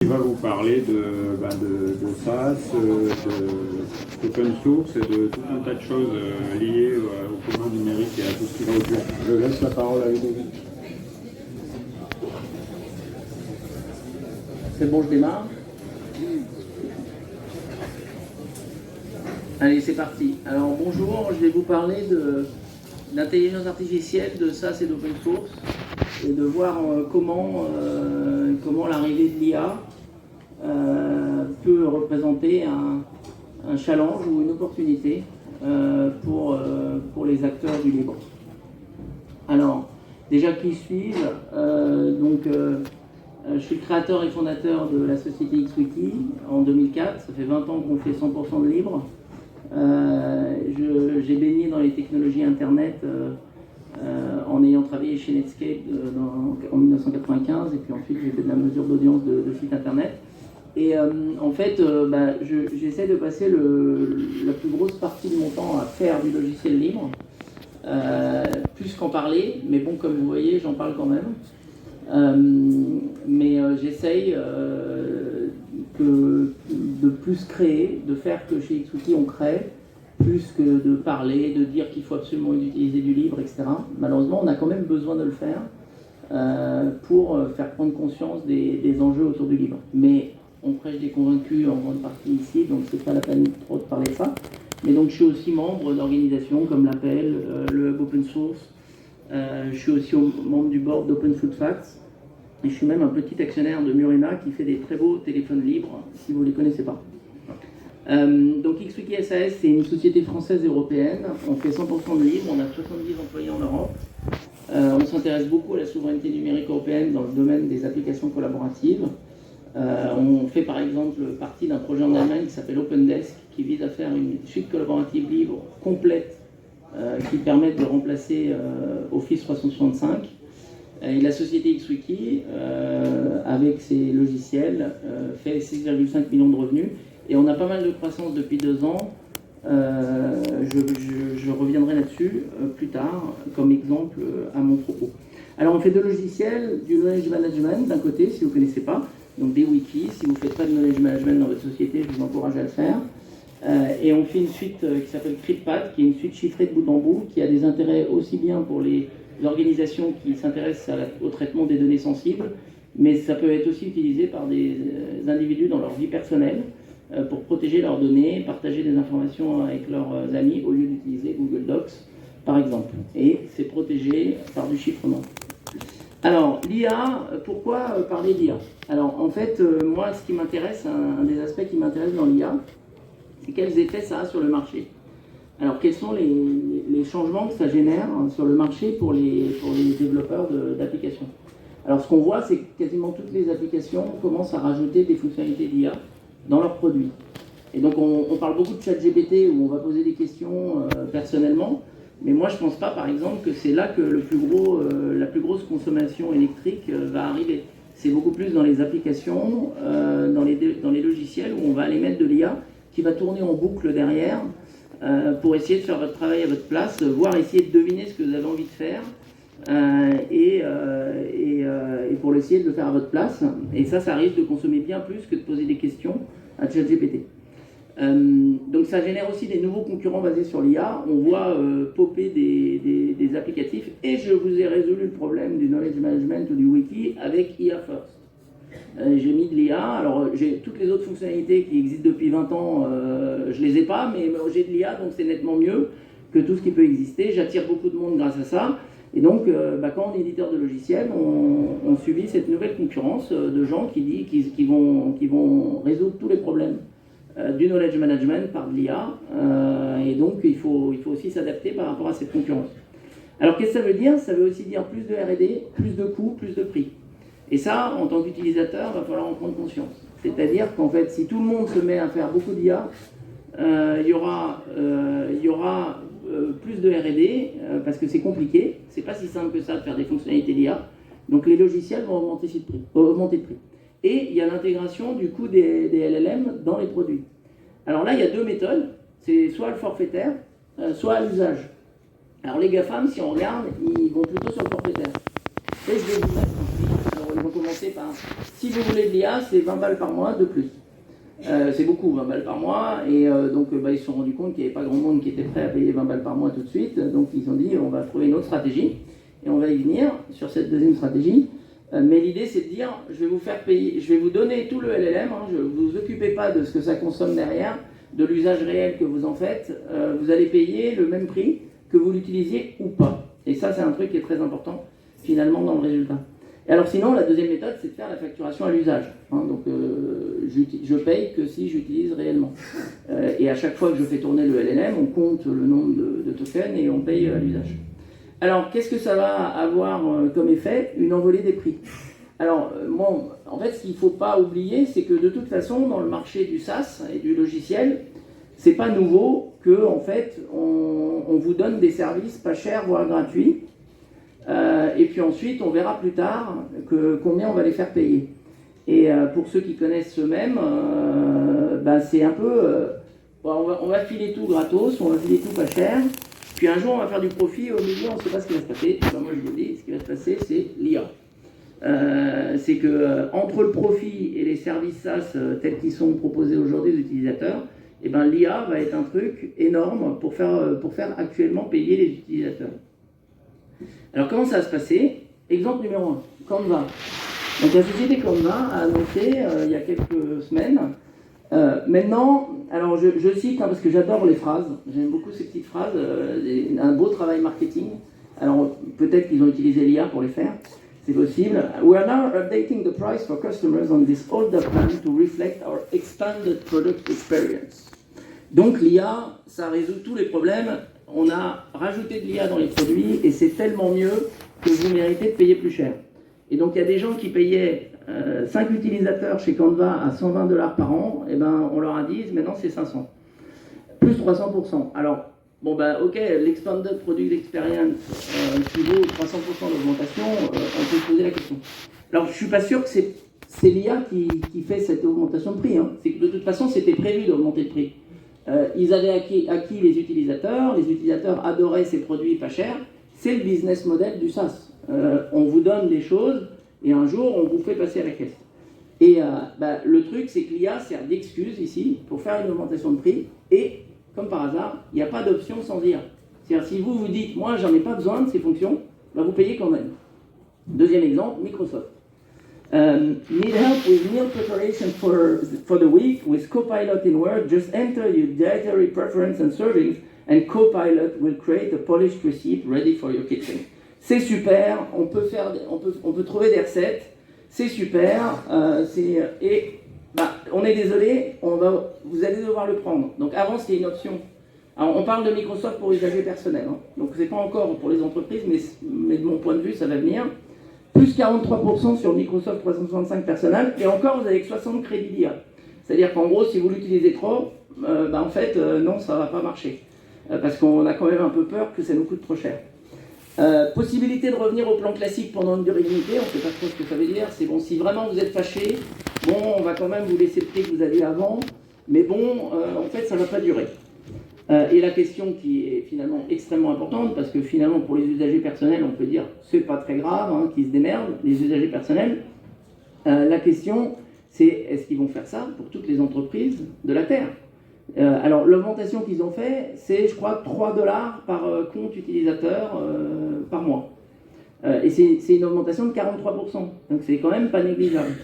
Il va vous parler de SaaS, d'open source et de tout un tas de choses liées au commun numérique et à tout ce qui va autour. Je laisse la parole à Ludovic. C'est bon, je démarre. Allez, c'est parti. Alors bonjour, je vais vous parler d'intelligence artificielle, de SaaS et d'open source, et de voir comment l'arrivée de l'IA peut représenter un challenge ou une opportunité pour les acteurs du libre. Alors, déjà qui suis-je je suis le créateur et fondateur de la société XWiki en 2004. Ça fait 20 ans qu'on fait 100% de libre. J'ai baigné dans les technologies Internet en ayant travaillé chez Netscape en 1995, et puis ensuite j'ai fait de la mesure d'audience de sites Internet. Et j'essaie de passer la plus grosse partie de mon temps à faire du logiciel libre, plus qu'en parler, mais bon, comme vous voyez, j'en parle quand même. J'essaye de plus créer, de faire que chez XWiki on crée, plus que de parler, de dire qu'il faut absolument utiliser du libre, etc. Malheureusement, on a quand même besoin de le faire pour faire prendre conscience des enjeux autour du libre. Mais on prêche des convaincus en grande partie ici, donc c'est pas la peine trop de parler de ça. Mais donc je suis aussi membre d'organisations comme l'Appel, le Hub Open Source. Je suis aussi membre du board d'Open Food Facts. Et je suis même un petit actionnaire de Murena qui fait des très beaux téléphones libres, si vous ne les connaissez pas. Donc XWiki SAS, c'est une société française et européenne. On fait 100% de libre, on a 70 employés en Europe. On s'intéresse beaucoup à la souveraineté numérique européenne dans le domaine des applications collaboratives. On fait par exemple partie d'un projet en Allemagne qui s'appelle OpenDesk, qui vise à faire une suite collaborative libre complète qui permette de remplacer Office 365. Et la société XWiki, avec ses logiciels, fait 6,5 millions de revenus. Et on a pas mal de croissance depuis 2 ans. Je reviendrai là-dessus plus tard, comme exemple à mon propos. Alors on fait 2 logiciels, du knowledge management d'un côté, si vous ne connaissez pas, donc des wikis. Si vous ne faites pas de knowledge management dans votre société, je vous encourage à le faire. Et on fait une suite qui s'appelle CryptPad, qui est une suite chiffrée de bout en bout, qui a des intérêts aussi bien pour les organisations qui s'intéressent au traitement des données sensibles, mais ça peut être aussi utilisé par des individus dans leur vie personnelle pour protéger leurs données, partager des informations avec leurs amis au lieu d'utiliser Google Docs, par exemple. Et c'est protégé par du chiffrement. Alors, l'IA, pourquoi parler d'IA? Alors, en fait, moi, ce qui m'intéresse, un des aspects qui m'intéresse dans l'IA, c'est quels effets ça a sur le marché. Alors, quels sont les changements que ça génère sur le marché pour les développeurs d'applications? Alors, ce qu'on voit, c'est que quasiment toutes les applications commencent à rajouter des fonctionnalités d'IA dans leurs produits. Et donc, on parle beaucoup de ChatGPT, où on va poser des questions personnellement, mais moi, je ne pense pas, par exemple, que c'est là que la plus grosse consommation électrique va arriver. C'est beaucoup plus dans les applications, dans les logiciels, où on va aller mettre de l'IA qui va tourner en boucle derrière, pour essayer de faire votre travail à votre place, voire essayer de deviner ce que vous avez envie de faire, et pour essayer de le faire à votre place. Et ça risque de consommer bien plus que de poser des questions à ChatGPT. Donc ça génère aussi des nouveaux concurrents basés sur l'IA. On voit popper des applicatifs, et je vous ai résolu le problème du knowledge management ou du wiki avec IA First. J'ai mis de l'IA, alors j'ai toutes les autres fonctionnalités qui existent depuis 20 ans, je les ai pas, mais j'ai de l'IA, donc c'est nettement mieux que tout ce qui peut exister. J'attire beaucoup de monde grâce à ça, et donc quand on est éditeur de logiciels, on subit cette nouvelle concurrence de gens qui vont résoudre tous les problèmes du knowledge management par de l'IA, et donc il faut aussi s'adapter par rapport à cette concurrence. Alors qu'est-ce que ça veut dire? Ça veut aussi dire plus de R&D, plus de coûts, plus de prix. Et ça, en tant qu'utilisateur, il va falloir en prendre conscience. C'est-à-dire qu'en fait, si tout le monde se met à faire beaucoup d'IA, il y aura plus de R&D, parce que c'est compliqué. C'est pas si simple que ça de faire des fonctionnalités d'IA. Donc les logiciels vont augmenter de prix. Et il y a l'intégration du coup des LLM dans les produits. Alors là, il y a 2 méthodes. C'est soit le forfaitaire, soit à l'usage. Alors les GAFAM, si on regarde, ils vont plutôt sur le forfaitaire. Et je vais vous mettre ils ont commencé par, si vous voulez de l'IA, c'est 20 balles par mois de plus. C'est beaucoup, 20 balles par mois, et donc ils se sont rendus compte qu'il n'y avait pas grand monde qui était prêt à payer 20 balles par mois tout de suite, donc ils ont dit on va trouver une autre stratégie, et on va y venir sur cette deuxième stratégie. Mais l'idée c'est de dire je vais vous faire payer, je vais vous donner tout le LLM, je ne vous occupez pas de ce que ça consomme derrière, de l'usage réel que vous en faites, vous allez payer le même prix que vous l'utilisiez ou pas. Et ça c'est un truc qui est très important finalement dans le résultat. Et alors sinon, la deuxième méthode, c'est de faire la facturation à l'usage. Donc je paye que si j'utilise réellement. Et à chaque fois que je fais tourner le LLM, on compte le nombre de tokens et on paye à l'usage. Alors, qu'est-ce que ça va avoir comme effet? Une envolée des prix. Alors, en fait, ce qu'il ne faut pas oublier, c'est que de toute façon, dans le marché du SaaS et du logiciel, c'est pas nouveau que, en fait, on vous donne des services pas chers, voire gratuits. Et puis ensuite, on verra plus tard combien on va les faire payer. Et pour ceux qui connaissent eux-mêmes, c'est un peu... on va filer tout gratos, on va filer tout pas cher, puis un jour on va faire du profit, et au milieu on ne sait pas ce qui va se passer. Moi je vous le dis, ce qui va se passer, c'est l'IA. C'est que entre le profit et les services SaaS tels qu'ils sont proposés aujourd'hui aux utilisateurs, l'IA va être un truc énorme pour faire actuellement payer les utilisateurs. Alors comment ça va se passer? Exemple numéro 1, Canva. Donc la société Canva a annoncé il y a quelques semaines, maintenant, alors je cite parce que j'adore les phrases, j'aime beaucoup ces petites phrases, un beau travail marketing, alors peut-être qu'ils ont utilisé l'IA pour les faire, c'est possible. We are now updating the price for customers on this older plan to reflect our expanded product experience. Donc l'IA, ça résout tous les problèmes. On a rajouté de l'IA dans les produits et c'est tellement mieux que vous méritez de payer plus cher. Et donc il y a des gens qui payaient 5 utilisateurs chez Canva à 120 $ par an, et on leur a dit maintenant c'est 500. Plus 300%. Alors, ok, l'expanded product experience qui vaut 300% d'augmentation, on peut se poser la question. Alors je ne suis pas sûr que c'est l'IA qui fait cette augmentation de prix. C'est que de toute façon c'était prévu d'augmenter le prix. Ils avaient acquis les utilisateurs adoraient ces produits pas chers, c'est le business model du SaaS. On vous donne des choses et un jour on vous fait passer à la caisse. Et le truc c'est que l'IA sert d'excuse ici pour faire une augmentation de prix et comme par hasard, il n'y a pas d'option sans IA. C'est-à-dire si vous vous dites moi j'en ai pas besoin de ces fonctions, vous payez quand même. Deuxième exemple, Microsoft. Need help with meal preparation for the week with Copilot in Word? Just enter your dietary preference and servings and Copilot will create a polished receipt ready for your kitchen. C'est super, on peut trouver des recettes, c'est super, on est désolé, vous allez devoir le prendre. Donc avant c'était une option. Alors on parle de Microsoft pour usagers personnels, donc c'est pas encore pour les entreprises, mais de mon point de vue ça va venir. Plus 43% sur Microsoft 365 personnel, et encore vous avez que 60 crédits d'IA. C'est-à-dire qu'en gros, si vous l'utilisez trop, non, ça ne va pas marcher. Parce qu'on a quand même un peu peur que ça nous coûte trop cher. Possibilité de revenir au plan classique pendant une durée limitée, on ne sait pas trop ce que ça veut dire. C'est bon, si vraiment vous êtes fâché, on va quand même vous laisser le prix que vous aviez avant, mais en fait, ça ne va pas durer. Et la question qui est finalement extrêmement importante, parce que finalement pour les usagers personnels, on peut dire c'est pas très grave, qu'ils se démerdent, les usagers personnels. La question c'est est-ce qu'ils vont faire ça pour toutes les entreprises de la Terre? Alors l'augmentation qu'ils ont fait, c'est je crois 3 $ par compte utilisateur par mois. Et c'est une augmentation de 43%, donc c'est quand même pas négligeable.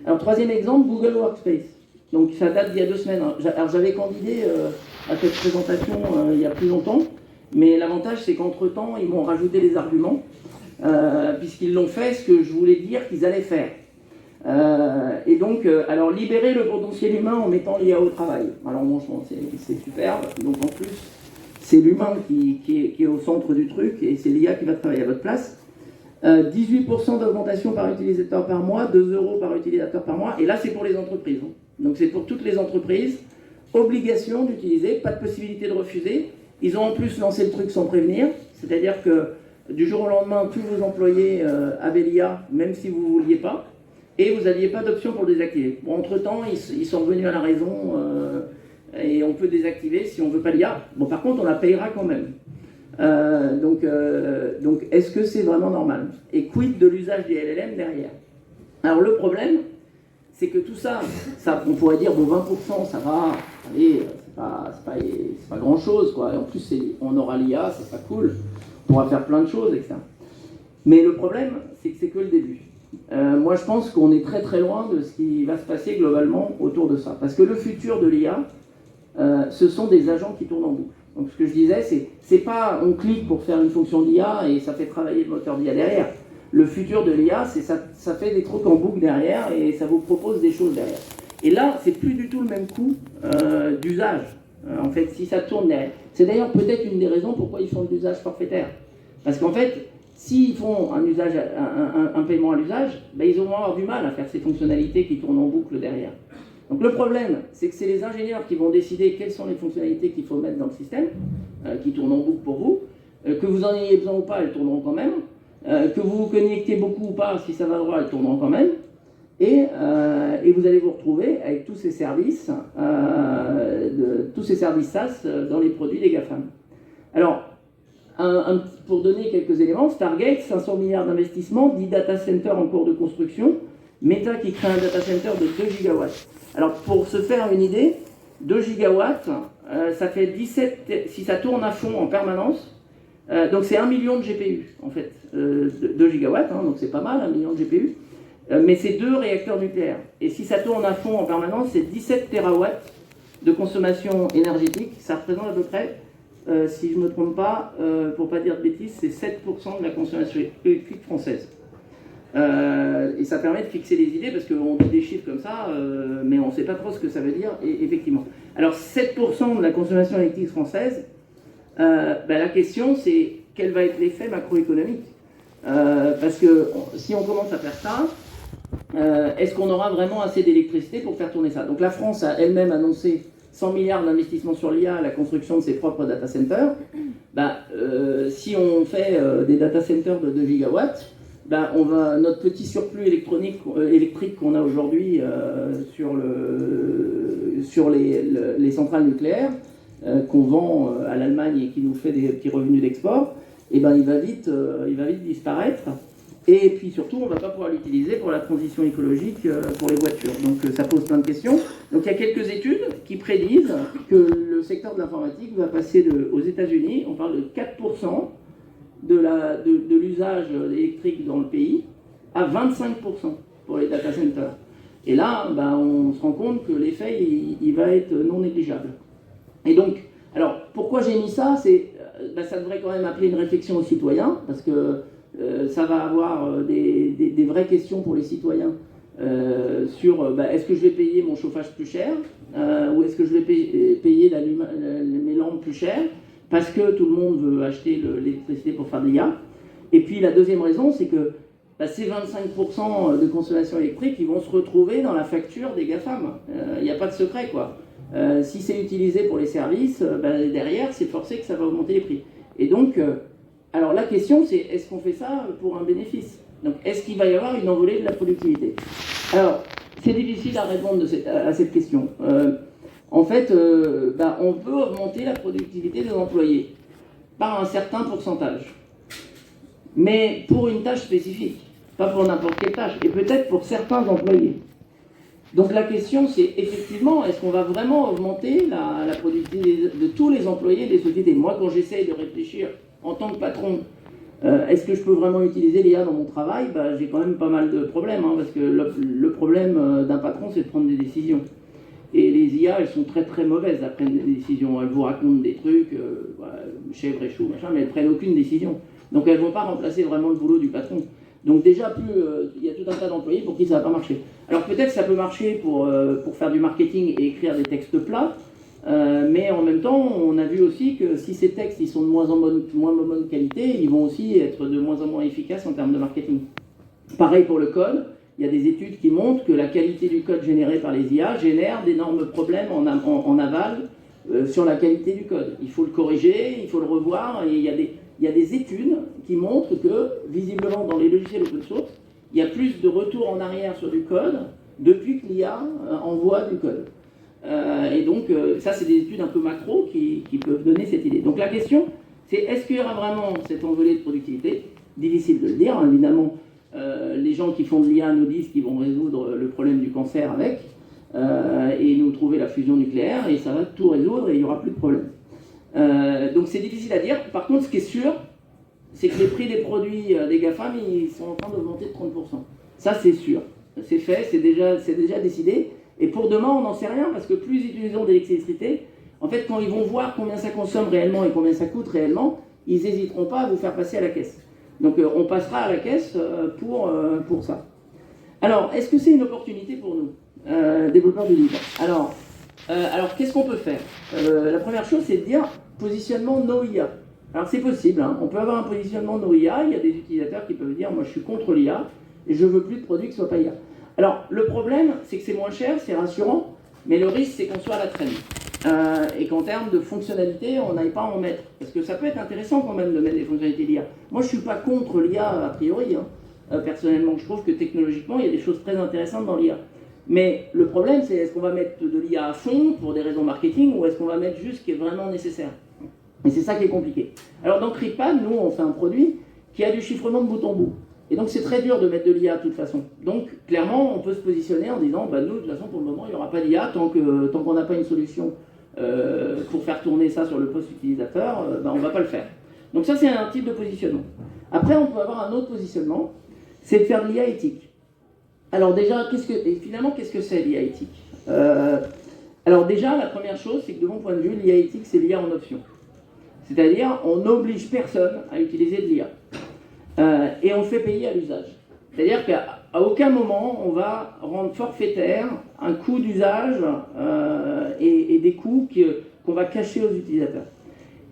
Alors troisième exemple, Google Workspace. Donc ça date d'il y a 2 semaines. Alors j'avais candidé à cette présentation il y a plus longtemps, mais l'avantage c'est qu'entre-temps, ils m'ont rajouté des arguments, puisqu'ils l'ont fait ce que je voulais dire qu'ils allaient faire. Et donc, alors libérer le potentiel humain en mettant l'IA au travail. Alors franchement, c'est superbe. Donc en plus, c'est l'humain qui est au centre du truc, et c'est l'IA qui va travailler à votre place. 18% d'augmentation par utilisateur par mois, 2 € par utilisateur par mois, et là c'est pour les entreprises. Donc c'est pour toutes les entreprises, obligation d'utiliser, pas de possibilité de refuser. Ils ont en plus lancé le truc sans prévenir, c'est-à-dire que du jour au lendemain, tous vos employés avaient l'IA, même si vous ne vouliez pas, et vous n'aviez pas d'option pour le désactiver. Bon, entre-temps, ils sont revenus à la raison, et on peut désactiver si on ne veut pas l'IA. Bon, par contre, on la payera quand même. Donc est-ce que c'est vraiment normal? Et quid de l'usage des LLM derrière? Alors le problème, c'est que tout ça, on pourrait dire, bon, 20%, ça va, allez, c'est pas grand-chose, quoi. Et en plus, on aura l'IA, c'est pas cool, on pourra faire plein de choses, etc. Mais le problème, c'est que c'est que le début. Moi, je pense qu'on est très très loin de ce qui va se passer globalement autour de ça. Parce que le futur de l'IA, ce sont des agents qui tournent en boucle. Donc ce que je disais, c'est pas on clique pour faire une fonction d'IA et ça fait travailler le moteur d'IA derrière. Le futur de l'IA, c'est ça fait des trucs en boucle derrière et ça vous propose des choses derrière. Et là, c'est plus du tout le même coût d'usage. En fait, si ça tourne derrière. C'est d'ailleurs peut-être une des raisons pourquoi ils font de l'usage forfaitaire. Parce qu'en fait, s'ils font un paiement à l'usage, ben, ils vont avoir du mal à faire ces fonctionnalités qui tournent en boucle derrière. Donc le problème, c'est que c'est les ingénieurs qui vont décider quelles sont les fonctionnalités qu'il faut mettre dans le système, qui tournent en boucle pour vous, que vous en ayez besoin ou pas, elles tourneront quand même, que vous vous connectez beaucoup ou pas, si ça va droit, elles tourneront quand même, et vous allez vous retrouver avec tous ces services, SaaS dans les produits des GAFAM. Alors, pour donner quelques éléments, Stargate, 500 milliards d'investissements, 10 data centers en cours de construction, Meta qui crée un data center de 2 gigawatts. Alors, pour se faire une idée, 2 gigawatts, ça fait 17, si ça tourne à fond en permanence, donc c'est 1 million de GPU, en fait, 2 gigawatts, hein, donc c'est pas mal, 1 million de GPU, mais c'est 2 réacteurs nucléaires. Et si ça tourne à fond en permanence, c'est 17 terawatts de consommation énergétique, ça représente à peu près, si je ne me trompe pas, pour ne pas dire de bêtises, c'est 7% de la consommation électrique française. Et ça permet de fixer les idées parce qu'on dit des chiffres comme ça, mais on ne sait pas trop ce que ça veut dire, et effectivement. Alors 7% de la consommation électrique française, la question c'est quel va être l'effet macroéconomique, parce que si on commence à faire ça, est-ce qu'on aura vraiment assez d'électricité pour faire tourner ça? Donc la France a elle-même annoncé 100 milliards d'investissements sur l'IA, la construction de ses propres data centers. Si on fait des data centers de 2 gigawatts, notre petit surplus électrique qu'on a aujourd'hui sur les centrales nucléaires, qu'on vend à l'Allemagne et qui nous fait des petits revenus d'export, il va vite disparaître. Et puis surtout, on ne va pas pouvoir l'utiliser pour la transition écologique pour les voitures. Donc ça pose plein de questions. Donc il y a quelques études qui prédisent que le secteur de l'informatique va passer aux États-Unis, on parle de 4% de l'usage électrique dans le pays, à 25% pour les data centers. Et là, on se rend compte que l'effet, il va être non négligeable. Et donc, alors, pourquoi j'ai mis ça? Ça devrait quand même appeler une réflexion aux citoyens, parce que ça va avoir des vraies questions pour les citoyens sur est-ce que je vais payer mon chauffage plus cher ou est-ce que je vais payer mes lampes plus chères parce que tout le monde veut acheter l'électricité pour faire de l'IA. Et puis la deuxième raison, c'est que ces 25% de consommation électrique, ils vont se retrouver dans la facture des GAFAM. Il n'y a pas de secret, quoi. Si c'est utilisé pour les services, derrière, c'est forcé que ça va augmenter les prix. Et donc, alors la question, c'est est-ce qu'on fait ça pour un bénéfice? Donc, est-ce qu'il va y avoir une envolée de la productivité? Alors, c'est difficile à répondre à cette question. En fait, on peut augmenter la productivité des employés par un certain pourcentage. Mais pour une tâche spécifique, pas pour n'importe quelle tâche, et peut-être pour certains employés. Donc la question, c'est effectivement, est-ce qu'on va vraiment augmenter la productivité de tous les employés des sociétés? Moi, quand j'essaye de réfléchir en tant que patron, est-ce que je peux vraiment utiliser l'IA dans mon travail? J'ai quand même pas mal de problèmes, hein, parce que le problème d'un patron, c'est de prendre des décisions. Et les IA, elles sont très très mauvaises à prendre des décisions. Elles vous racontent des trucs, chèvre et chou, machin, mais elles prennent aucune décision. Donc elles ne vont pas remplacer vraiment le boulot du patron. Donc déjà, il y a tout un tas d'employés pour qui ça ne va pas marcher. Alors peut-être ça peut marcher pour faire du marketing et écrire des textes plats, mais en même temps, on a vu aussi que si ces textes ils sont de moins bonne qualité, ils vont aussi être de moins en moins efficaces en termes de marketing. Pareil pour le code. Il y a des études qui montrent que la qualité du code généré par les IA génère d'énormes problèmes en aval sur la qualité du code. Il faut le corriger, il faut le revoir, et il y a des études qui montrent que, visiblement, dans les logiciels open source, il y a plus de retour en arrière sur du code depuis que l'IA envoie du code. Et donc, ça, c'est des études un peu macro qui peuvent donner cette idée. Donc la question, c'est est-ce qu'il y aura vraiment cette envolée de productivité? Difficile de le dire, évidemment. Les gens qui font de l'IA nous disent qu'ils vont résoudre le problème du cancer avec, et nous trouver la fusion nucléaire, et ça va tout résoudre et il n'y aura plus de problème. Donc c'est difficile à dire. Par contre, ce qui est sûr, c'est que les prix des produits des GAFAM, ils sont en train d'augmenter de 30%. Ça, c'est sûr. C'est fait, c'est déjà décidé. Et pour demain, on n'en sait rien, parce que plus ils utilisent d'électricité, en fait, quand ils vont voir combien ça consomme réellement et combien ça coûte réellement, ils n'hésiteront pas à vous faire passer à la caisse. Donc on passera à la caisse pour ça. Alors, est-ce que c'est une opportunité pour nous, développeurs du libre? Alors qu'est-ce qu'on peut faire? La première chose, c'est de dire positionnement no IA. Alors c'est possible, hein. On peut avoir un positionnement no IA, il y a des utilisateurs qui peuvent dire moi je suis contre l'IA et je veux plus de produits qui ne soient pas IA. Alors le problème c'est que c'est moins cher, c'est rassurant, mais le risque c'est qu'on soit à la traîne. Et qu'en termes de fonctionnalité, on n'aille pas en mettre. Parce que ça peut être intéressant quand même de mettre des fonctionnalités d'IA. Moi je ne suis pas contre l'IA a priori, hein. Personnellement je trouve que technologiquement il y a des choses très intéressantes dans l'IA. Mais le problème c'est est-ce qu'on va mettre de l'IA à fond pour des raisons marketing ou est-ce qu'on va mettre juste ce qui est vraiment nécessaire? Et c'est ça qui est compliqué. Alors dans CryptPad, nous on fait un produit qui a du chiffrement de bout en bout. Et donc c'est très dur de mettre de l'IA de toute façon. Donc clairement on peut se positionner en disant bah, nous de toute façon pour le moment il n'y aura pas d'IA tant qu'on n'a pas une solution pour faire tourner ça sur le poste utilisateur, bah, on ne va pas le faire. Donc ça c'est un type de positionnement. Après on peut avoir un autre positionnement, c'est de faire de l'IA éthique. Alors déjà finalement qu'est-ce que c'est l'IA éthique? Alors déjà la première chose c'est que de mon point de vue l'IA éthique c'est l'IA en option. C'est-à-dire, on n'oblige personne à utiliser de l'IA. Et on fait payer à l'usage. C'est-à-dire qu'à aucun moment, on va rendre forfaitaire un coût d'usage et des coûts qu'on va cacher aux utilisateurs.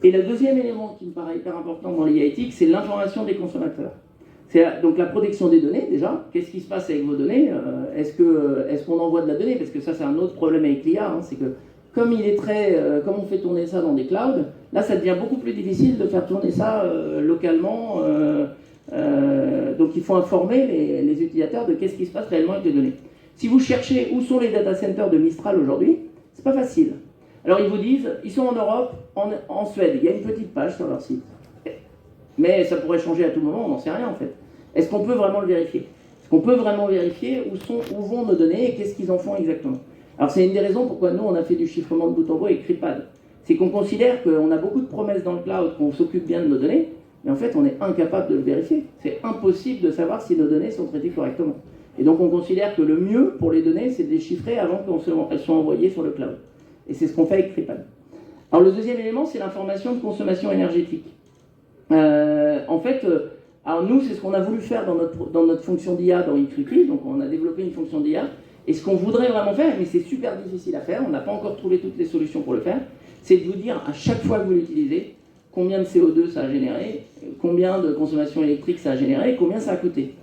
Et le deuxième élément qui me paraît hyper important dans l'IA éthique, c'est l'information des consommateurs. C'est donc la protection des données, déjà. Qu'est-ce qui se passe avec vos données? Est-ce qu'on envoie de la donnée? Parce que ça, c'est un autre problème avec l'IA, hein, c'est que comme on fait tourner ça dans des clouds, là ça devient beaucoup plus difficile de faire tourner ça localement. Donc il faut informer les utilisateurs de qu'est-ce qui se passe réellement avec les données. Si vous cherchez où sont les data centers de Mistral aujourd'hui, c'est pas facile. Alors ils vous disent, ils sont en Europe, en Suède. Il y a une petite page sur leur site. Mais ça pourrait changer à tout moment, on n'en sait rien en fait. Est-ce qu'on peut vraiment le vérifier? Est-ce qu'on peut vraiment vérifier où vont nos données et qu'est-ce qu'ils en font exactement? Alors c'est une des raisons pourquoi nous on a fait du chiffrement de bout en bout avec CryptPad. C'est qu'on considère qu'on a beaucoup de promesses dans le cloud, qu'on s'occupe bien de nos données, mais en fait on est incapable de le vérifier. C'est impossible de savoir si nos données sont traitées correctement. Et donc on considère que le mieux pour les données c'est de les chiffrer avant qu'elles soient envoyées sur le cloud. Et c'est ce qu'on fait avec CryptPad. Alors le deuxième élément c'est l'information de consommation énergétique. En fait, alors nous c'est ce qu'on a voulu faire dans notre fonction d'IA dans eCryptPad, donc on a développé une fonction d'IA. Et ce qu'on voudrait vraiment faire, mais c'est super difficile à faire, on n'a pas encore trouvé toutes les solutions pour le faire, c'est de vous dire à chaque fois que vous l'utilisez, combien de CO2 ça a généré, combien de consommation électrique ça a généré, et combien ça a coûté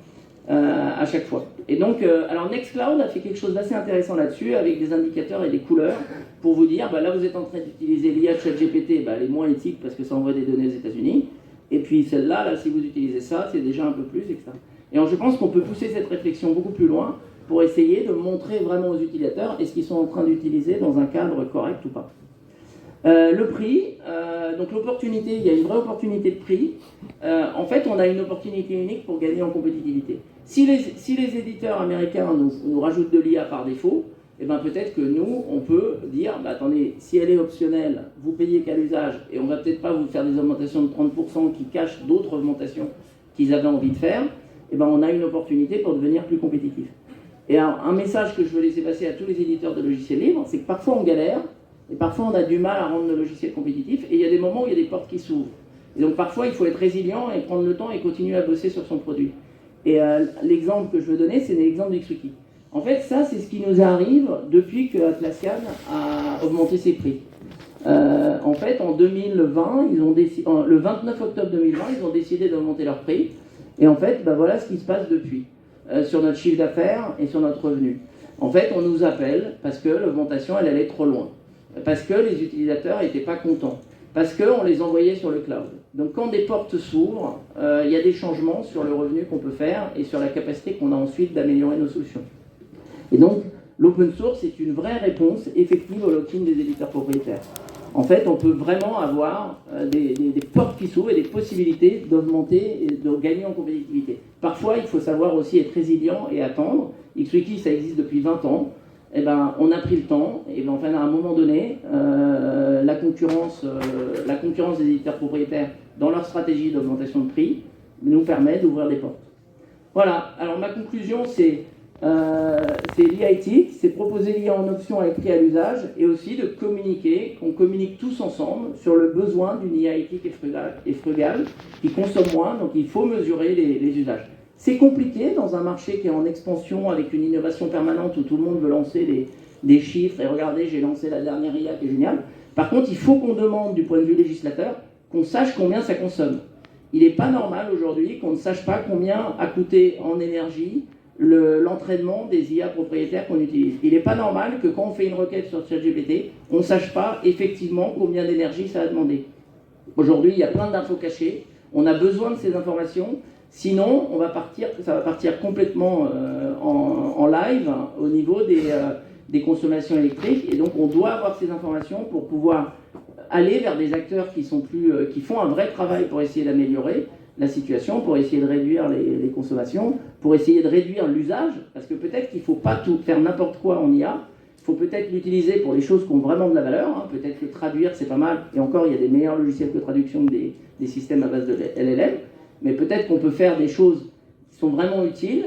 à chaque fois. Et donc, alors Nextcloud a fait quelque chose d'assez intéressant là-dessus, avec des indicateurs et des couleurs, pour vous dire, bah, là vous êtes en train d'utiliser l'IA ChatGPT, bah, elle est moins éthique parce que ça envoie des données aux États-Unis, et puis celle-là, là, si vous utilisez ça, c'est déjà un peu plus, etc. Et alors je pense qu'on peut pousser cette réflexion beaucoup plus loin, pour essayer de montrer vraiment aux utilisateurs est-ce qu'ils sont en train d'utiliser dans un cadre correct ou pas. Le prix, donc l'opportunité, il y a une vraie opportunité de prix. En fait, on a une opportunité unique pour gagner en compétitivité. Si les éditeurs américains nous rajoutent de l'IA par défaut, eh ben peut-être que nous, on peut dire, bah, attendez, si elle est optionnelle, vous payez qu'à l'usage, et on va peut-être pas vous faire des augmentations de 30% qui cachent d'autres augmentations qu'ils avaient envie de faire, eh ben on a une opportunité pour devenir plus compétitif. Et un message que je veux laisser passer à tous les éditeurs de logiciels libres, c'est que parfois on galère, et parfois on a du mal à rendre nos logiciels compétitifs, et il y a des moments où il y a des portes qui s'ouvrent. Et donc parfois il faut être résilient et prendre le temps et continuer à bosser sur son produit. Et l'exemple que je veux donner, c'est l'exemple d'Xwiki. En fait, ça c'est ce qui nous arrive depuis que Atlassian a augmenté ses prix. En fait, en 2020, le 29 octobre 2020, ils ont décidé d'augmenter leur prix, et en fait, bah, voilà ce qui se passe depuis. Sur notre chiffre d'affaires et sur notre revenu. En fait, on nous appelle parce que l'augmentation, elle allait trop loin. Parce que les utilisateurs n'étaient pas contents. Parce qu'on les envoyait sur le cloud. Donc quand des portes s'ouvrent, il y a des changements sur le revenu qu'on peut faire et sur la capacité qu'on a ensuite d'améliorer nos solutions. Et donc, l'open source est une vraie réponse effective au lock-in des éditeurs propriétaires. En fait, on peut vraiment avoir des portes qui s'ouvrent et des possibilités d'augmenter et de gagner en compétitivité. Parfois, il faut savoir aussi être résilient et attendre. XWiki, ça existe depuis 20 ans. Eh ben, on a pris le temps, et ben, enfin, à un moment donné, la concurrence des éditeurs propriétaires dans leur stratégie d'augmentation de prix nous permet d'ouvrir des portes. Voilà, alors ma conclusion, c'est l'IA éthique, c'est proposer l'IA en option avec prix à l'usage, et aussi de communiquer, qu'on communique tous ensemble sur le besoin d'une IA éthique et frugale, qui consomme moins, donc il faut mesurer les usages. C'est compliqué dans un marché qui est en expansion avec une innovation permanente où tout le monde veut lancer des chiffres et regardez, j'ai lancé la dernière IA qui est géniale. Par contre, il faut qu'on demande du point de vue législateur qu'on sache combien ça consomme. Il n'est pas normal aujourd'hui qu'on ne sache pas combien a coûté en énergie l'entraînement des IA propriétaires qu'on utilise. Il n'est pas normal que quand on fait une requête sur ChatGPT, on ne sache pas effectivement combien d'énergie ça a demandé. Aujourd'hui, il y a plein d'infos cachées. On a besoin de ces informations. Sinon, ça va partir complètement en live au niveau des consommations électriques. Et donc, on doit avoir ces informations pour pouvoir aller vers des acteurs qui font un vrai travail pour essayer d'améliorer la situation, pour essayer de réduire les consommations, pour essayer de réduire l'usage. Parce que peut-être qu'il ne faut pas tout faire n'importe quoi en IA. Il faut peut-être l'utiliser pour les choses qui ont vraiment de la valeur. Hein. Peut-être que traduire, c'est pas mal. Et encore, il y a des meilleurs logiciels que traduction que des systèmes à base de LLM. Mais peut-être qu'on peut faire des choses qui sont vraiment utiles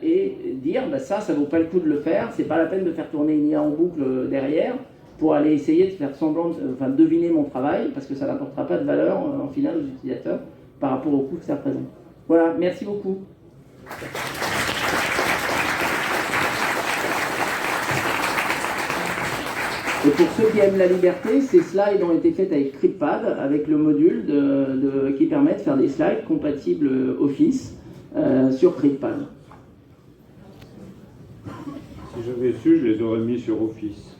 et dire bah ça vaut pas le coup de le faire, c'est pas la peine de faire tourner une IA en boucle derrière pour aller essayer de faire semblant, deviner mon travail, parce que ça n'apportera pas de valeur en final aux utilisateurs par rapport au coût que ça représente. Voilà, merci beaucoup. Et pour ceux qui aiment la liberté, ces slides ont été faits avec CryptPad, avec le module qui permet de faire des slides compatibles Office sur CryptPad. Si j'avais su, je les aurais mis sur Office.